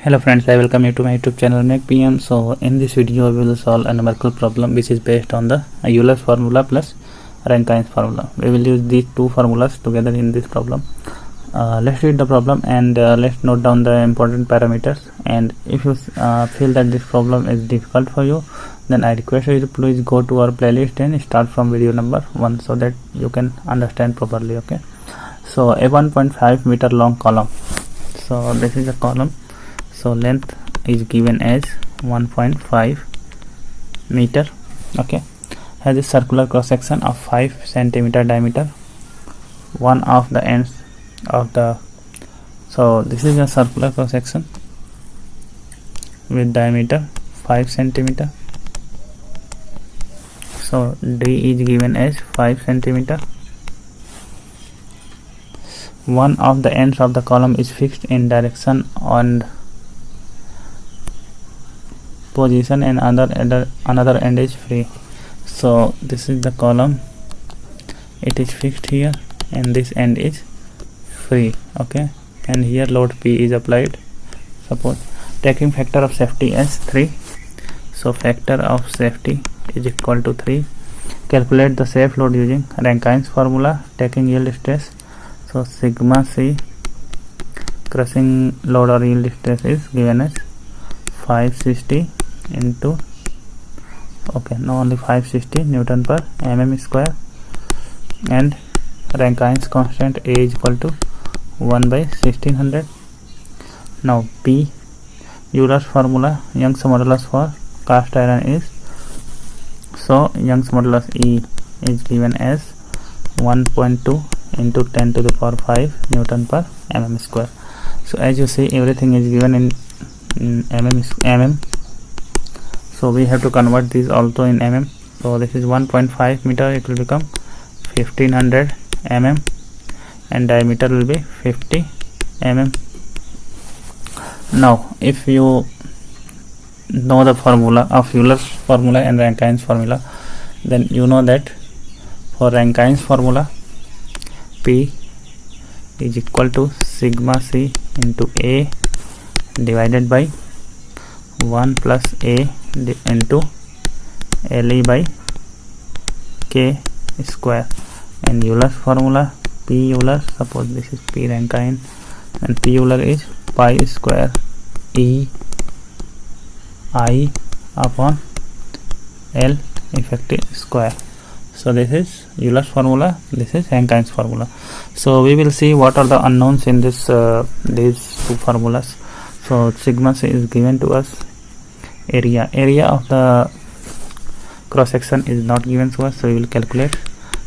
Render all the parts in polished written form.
Hello friends, I welcome you to my YouTube channel Make PM. So in this video we will solve a numerical problem which is based on the Euler's formula plus Rankin's formula. We will use these two formulas together in this problem. Let's read the problem and let's note down the important parameters. And if you feel that this problem is difficult for you, then I request you to please go to our playlist and start from video number 1 so that you can understand properly. Okay, so a 1.5 meter long column. So this is a column. So length is given as 1.5 meter. Okay, has a circular cross section of 5 centimeter diameter. One of the ends of the, so this is a circular cross section with diameter 5 centimeter. So D is given as 5 centimeter. One of the ends of the column is fixed in direction and position, and another end is free. So this is the column, it is fixed here and this end is free. Okay, and here load P is applied. Suppose taking factor of safety as 3, so factor of safety is equal to 3. Calculate the safe load using Rankin's formula, taking yield stress. So sigma C crushing load or yield stress is given as 560 into, okay, no, only 560 Newton per mm square, and Rankin's constant A is equal to 1 by 1600. Now P, Euler's formula, Young's modulus for cast iron is, so Young's modulus E is given as 1.2 into 10 to the power 5 Newton per mm square. So as you see, everything is given in mm. So we have to convert these also in mm. So this is 1.5 meter, it will become 1500 mm, and diameter will be 50 mm. Now if you know the formula of Euler's formula and Rankin's formula, then you know that for Rankin's formula, P is equal to sigma C into A divided by 1 plus A into LE by K square. And Euler's formula, P Euler, suppose this is P Rankin, and P Euler is pi square E I upon L effective square. So this is Euler's formula, this is Rankin's formula. So we will see what are the unknowns in this these two formulas. So sigma C is given to us. Area of the cross section is not given to us, so we will calculate.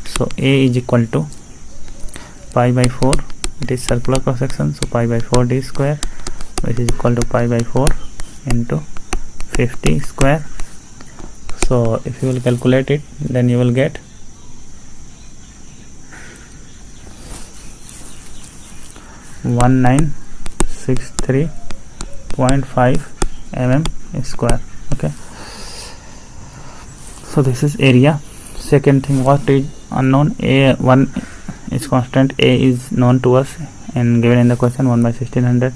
So A is equal to pi by 4, it is circular cross section, so pi by 4 d square, which is equal to pi by 4 into 50 square. So if you will calculate it, then you will get 1963.5 mm square. Okay, so this is area. Second thing, what is unknown? A1 is constant, A is known to us and given in the question, 1 by 1600.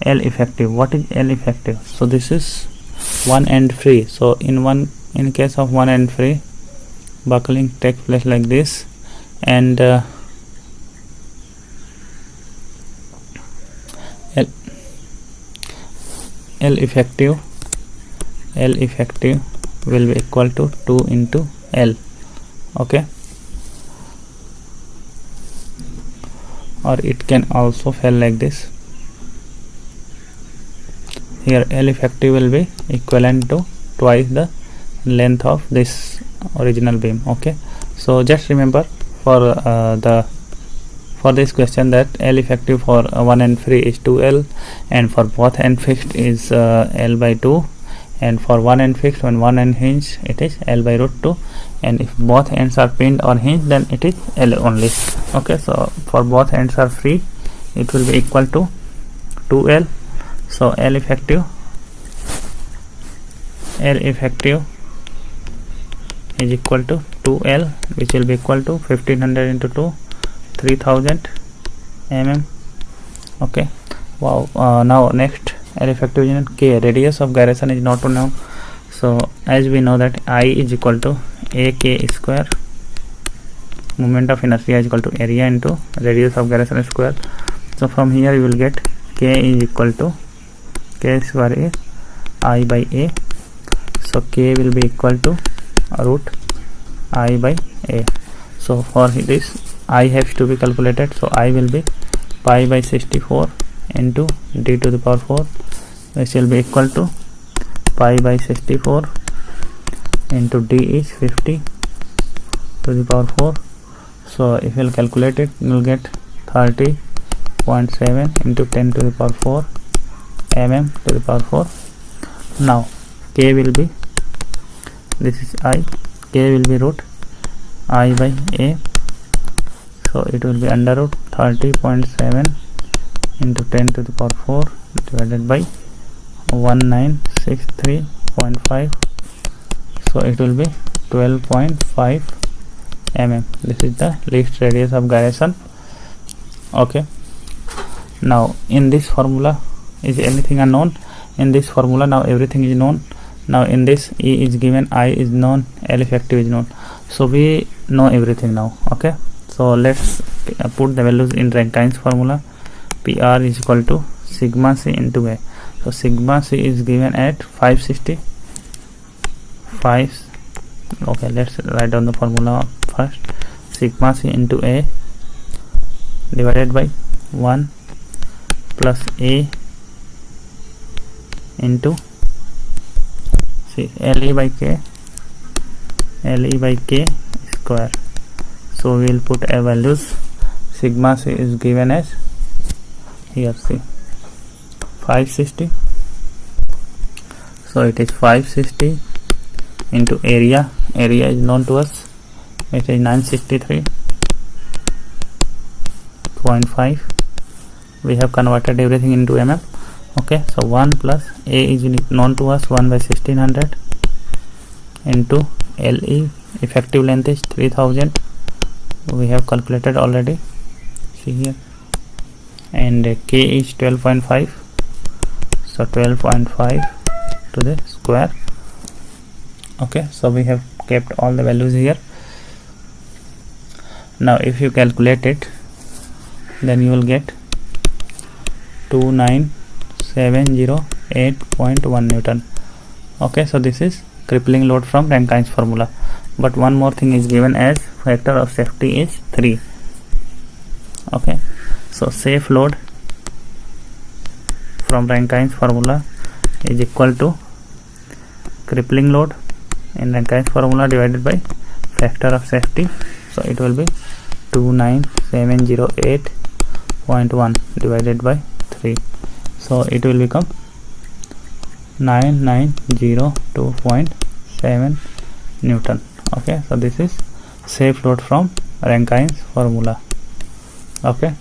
L effective, what is L effective? So this is one end free. So in case of one end free, buckling takes place like this, and L effective will be equal to 2 into L. Okay, or it can also fall like this. Here L effective will be equivalent to twice the length of this original beam. Okay, so just remember for this question that L effective for one end free is 2L, and for both end fixed is L by 2, and for one end fixed, when one end hinged, it is L by root 2, and if both ends are pinned or hinged, then it is L only. Okay, so for both ends are free, it will be equal to 2L. So L effective is equal to 2L, which will be equal to 1500 into 2, 3000 mm. Okay, wow. Now next L effective is known. K, radius of gyration is not known. So as we know that I is equal to AK square, moment of inertia is equal to area into radius of gyration square. So from here you will get K is equal to, K square is I by A. So K will be equal to root I by A. So for this I has to be calculated. So I will be pi by 64 into d to the power 4, which will be equal to pi by 64 into d is 50 to the power 4. So if you will calculate it, you will get 30.7 into 10 to the power 4 mm to the power 4. Now K will be, this is I, K will be root I by A. So it will be under root 30.7 into 10 to the power 4 divided by 1963.5. So it will be 12.5 mm. This is the least radius of gyration. Okay. Now in this formula, is anything unknown? In this formula now everything is known. Now in this E is given, I is known, L effective is known. So we know everything now. Okay. So let's put the values in Rankin's formula. PR is equal to sigma C into A. So sigma C is given at 565. Okay, let's write down the formula first. Sigma C into A divided by 1 plus A into LE by K, LE by K square. So we will put a values. Sigma C is given as, here see, 560. So it is 560 into area. Area is known to us. It is 963.5. We have converted everything into mm. Okay. So 1 plus A is known to us, 1 by 1600 into LE. Effective length is 3000. We have calculated already. See here. And K is 12.5. So 12.5 to the square. Okay. So we have kept all the values here. Now if you calculate it, then you will get 29708.1 Newton. Okay. So this is crippling load from Rankin's formula. But one more thing is given as factor of safety is 3. Okay. So safe load from Rankin's formula is equal to crippling load in Rankin's formula divided by factor of safety. So it will be 29708.1 divided by 3. So it will become 9902.7 Newton. Okay. So this is safe load from Rankin's formula. Okay.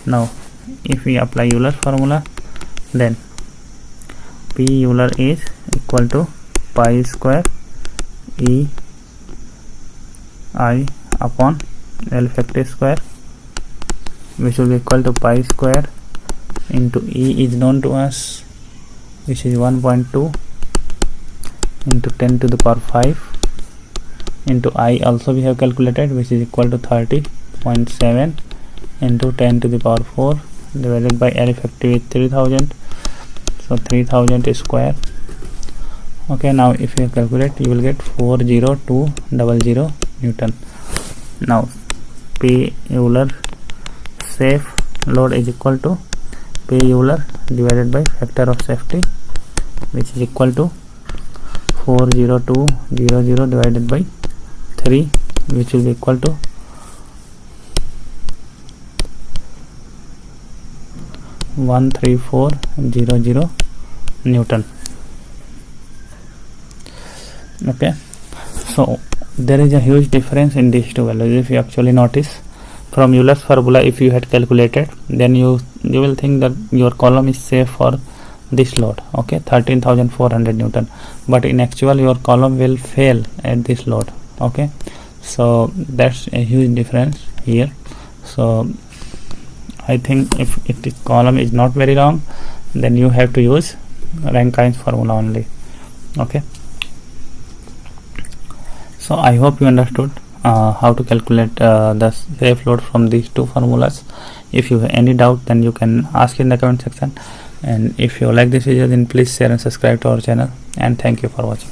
Now if we apply Euler's formula, then P Euler is equal to pi square E I upon L effective square, which will be equal to pi square into E is known to us, which is 1.2 into 10 to the power 5 into I also we have calculated, which is equal to 30.7 into 10 to the power 4 divided by L effective is 3000. So 3000 square. Okay. Now if you calculate, you will get 40200 Newton. Now P Euler safe load is equal to P Euler divided by factor of safety, which is equal to 40200 divided by 3, which will be equal to 13400 Newton. Okay. So there is a huge difference in these two values. If you actually notice from Euler's formula, if you had calculated, then you will think that your column is safe for this load. Okay, 13,400 Newton, but in actual your column will fail at this load. Okay. So that's a huge difference here. So I think if the column is not very long, then you have to use Rankin's formula only. Okay, so I hope you understood how to calculate the safe load from these two formulas. If you have any doubt, then you can ask in the comment section, and if you like this video, then please share and subscribe to our channel, and thank you for watching.